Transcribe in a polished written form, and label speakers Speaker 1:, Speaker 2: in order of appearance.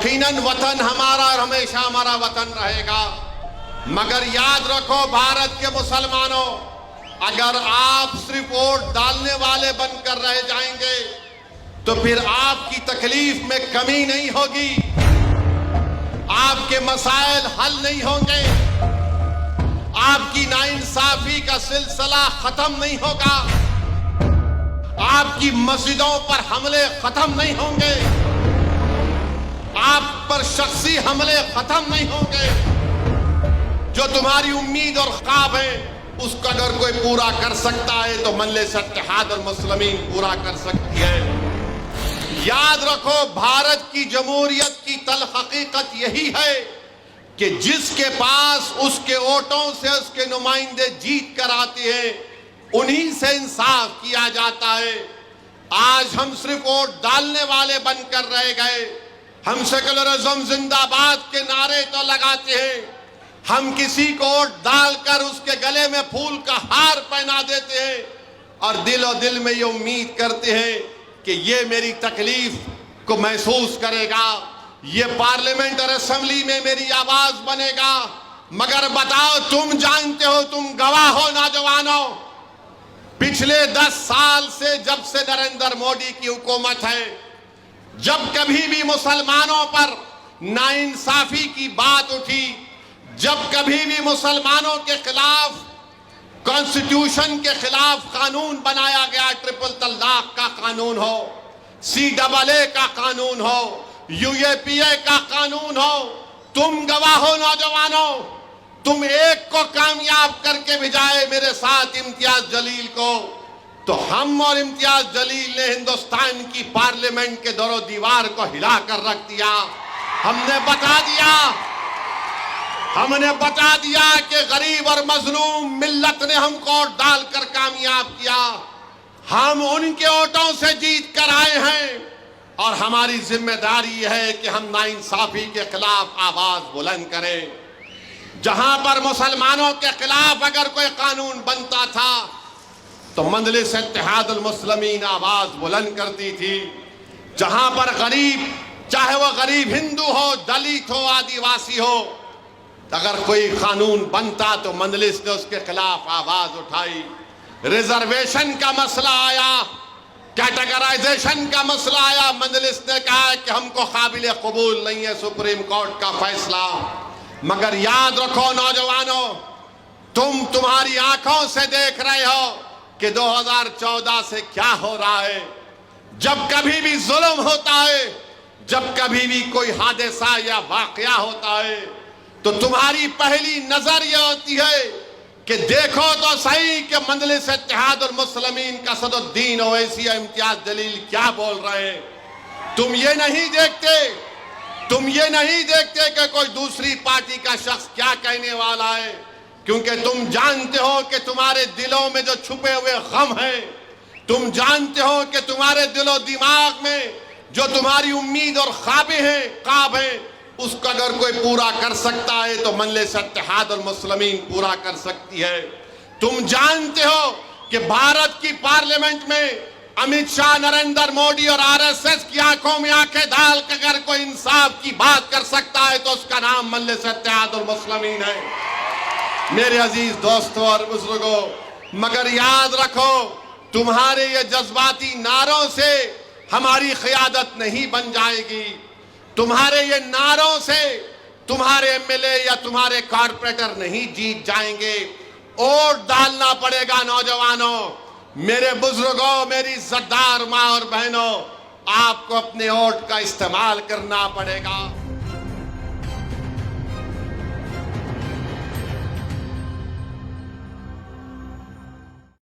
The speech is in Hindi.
Speaker 1: यकीनन वतन हमारा और हमेशा हमारा वतन रहेगा, मगर याद रखो भारत के मुसलमानों, अगर आप सिर्फ वोट डालने वाले बनकर रह जाएंगे तो फिर आपकी तकलीफ में कमी नहीं होगी, आपके मसाइल हल नहीं होंगे, आपकी नाइंसाफी का सिलसिला खत्म नहीं होगा, आपकी मस्जिदों पर हमले खत्म नहीं होंगे, आप पर शख्सी हमले खत्म नहीं होंगे। जो तुम्हारी उम्मीद और ख्वाब है उसको अगर कोई पूरा कर सकता है तो मजलिस इत्तेहाद मुस्लिमीन पूरा कर सकती है। याद रखो, भारत की जमहूरियत की तल्ख हकीकत यही है कि जिसके पास उसके वोटों से उसके नुमाइंदे जीत कर आते हैं उन्हीं से इंसाफ किया जाता है। आज हम सिर्फ वोट डालने वाले बनकर रह गए। हम सेकुलरिज्म जिंदाबाद के नारे तो लगाते हैं, हम किसी को वोट डालकर उसके गले में फूल का हार पहना देते हैं और दिल में ये उम्मीद करते हैं कि ये मेरी तकलीफ को महसूस करेगा, ये पार्लियामेंट और असेंबली में मेरी आवाज बनेगा। मगर बताओ, तुम जानते हो, तुम गवाह हो नौजवानों, पिछले 10 साल से जब से नरेंद्र मोदी की हुकूमत है, जब कभी भी मुसलमानों पर नाइंसाफी की बात उठी, जब कभी भी मुसलमानों के खिलाफ कॉन्स्टिट्यूशन के खिलाफ कानून बनाया गया, ट्रिपल तलाक का कानून हो, CAA का कानून हो, UAPA का कानून हो, तुम गवाह हो नौजवानों, तुम एक को कामयाब करके भिजाए मेरे साथ इम्तियाज जलील को, तो हम और इम्तियाज जलील ने हिंदुस्तान की पार्लियामेंट के दरो दीवार को हिलाकर रख दिया। हमने बता दिया कि गरीब और मजलूम मिल्लत ने हमको वोट डालकर कामयाब किया। हम उनके वोटों से जीत कर आए हैं और हमारी जिम्मेदारी है कि हम नाइंसाफी के खिलाफ आवाज बुलंद करें। जहां पर मुसलमानों के खिलाफ अगर कोई कानून बनता था तो मजलिस इत्तेहाद मुस्लिमीन आवाज बुलंद करती थी। जहां पर गरीब, चाहे वो गरीब हिंदू हो, दलित हो, आदिवासी हो, अगर कोई कानून बनता तो मजलिस ने उसके खिलाफ आवाज उठाई। रिजर्वेशन का मसला आया, कैटेगराइजेशन का मसला आया, मजलिस ने कहा कि हमको काबिल कबूल नहीं है सुप्रीम कोर्ट का फैसला। मगर याद रखो नौजवानों, तुम्हारी आंखों से देख रहे हो कि 2014 से क्या हो रहा है। जब कभी भी जुल्म होता है, जब कभी भी कोई हादसा या वाकया होता है, तो तुम्हारी पहली नजर यह होती है कि देखो तो सही कि मजलिस इत्तेहाद मुस्लिमीन का सदुद्दीन ओवैसी और इम्तियाज जलील क्या बोल रहे हैं। तुम ये नहीं देखते कि कोई दूसरी पार्टी का शख्स क्या कहने वाला है, क्योंकि तुम जानते हो कि तुम्हारे दिलों में जो छुपे हुए गम हैं, तुम जानते हो कि तुम्हारे दिलो दिमाग में जो तुम्हारी उम्मीद और ख्वाब हैं, उसको अगर कोई पूरा कर सकता है तो मजलिस इत्तेहाद मुस्लिमीन पूरा कर सकती है। तुम जानते हो कि भारत की पार्लियामेंट में अमित शाह, नरेंद्र मोदी और RSS की आंखों में आंखें डाल कर अगर कोई इंसाफ की बात कर सकता है तो उसका नाम मजलिस इत्तेहाद मुस्लिमीन है। मेरे अजीज दोस्तों और बुजुर्गों, मगर याद रखो, तुम्हारे ये जज्बाती नारों से हमारी क़यादत नहीं बन जाएगी। तुम्हारे ये नारों से तुम्हारे MLA या तुम्हारे कॉर्पोरेटर नहीं जीत जाएंगे। वोट डालना पड़ेगा नौजवानों, मेरे बुजुर्गों, मेरी इज्जतदार माँ और बहनों, आपको अपने वोट का इस्तेमाल करना पड़ेगा।